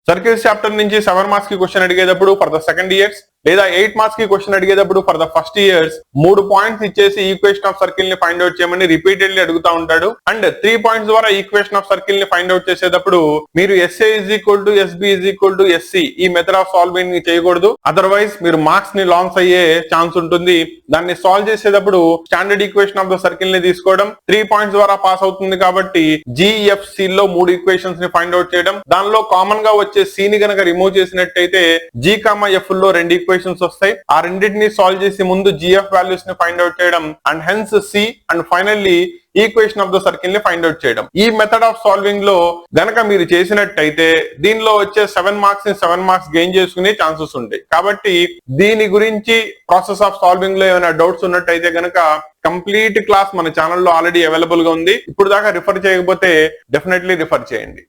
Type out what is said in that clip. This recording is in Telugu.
సర్కిల్స్ చాప్టర్ నుంచి 7 మార్క్స్ కి క్వశ్చన్ అడిగేటప్పుడు ఫర్ ద సెకండ్ ఇయర్స్ లేదా 8 మార్క్స్ కి క్వశ్చన్ అడిగేటప్పుడు for the first years 3 points ఇచ్చేసి ఈక్వేషన్ ఆఫ్ సర్కిల్ ని ఫైండ్ అవుట్ చేయమని రిపీటెడ్లీ అడుగుతా ఉంటాడు. అండ్ 3 పాయింట్స్ ద్వారా ఈక్వేషన్ ఆఫ్ సర్కిల్ ని ఫైండ్ అవుట్ చేసేటప్పుడు మీరు SA SB SC ఈ మెథడ్ ఆఫ్ సాల్వింగ్ ని చేయకూడదు. అదర్వైజ్ మీరు మార్క్స్ ని లాంగ్స్ అయ్యే ఛాన్స్ ఉంటుంది. దాన్ని సాల్వ్ చేసేటప్పుడు standard equation of the circle ని తీసుకోవడం, 3 పాయింట్స్ ద్వారా పాస్ అవుతుంది కాబట్టి GFC లో 3 ఈక్వేషన్స్ ని ఫైండ్ అవుట్ చేయడం, దానిలో కామన్ గా వచ్చే C ని గనక రిమూవ్ చేసినట్టయితే G, F లో 2 ఈక్వేషన్స్ వస్తాయి. ఆ రెండింటిని సాల్వ్ చేసి ముందు GF వాల్యూస్ ని ఫైండ్ అవుట్ చేయడం and hence C and finally equation of the circle ని ఫైండ్ అవుట్ చేయడం. ఈ మెథడ్ ఆఫ్ సాల్వింగ్ లో గనక మీరు చేసినట్టయితే దీనిలో వచ్చే 7 మార్క్స్ ని 7 మార్క్స్ గెయిన్ చేసుకునే ఛాన్సెస్ ఉంటాయి. కాబట్టి దీని గురించి ప్రాసెస్ ఆఫ్ సాల్వింగ్ లో ఏమైనా డౌట్స్ ఉన్నట్టయితే గనక కంప్లీట్ క్లాస్ మన ఛానల్లో ఆల్రెడీ అవైలబుల్ గా ఉంది. ఇప్పుడు దాకా రిఫర్ చేయకపోతే డెఫినెట్లీ రిఫర్ చేయండి.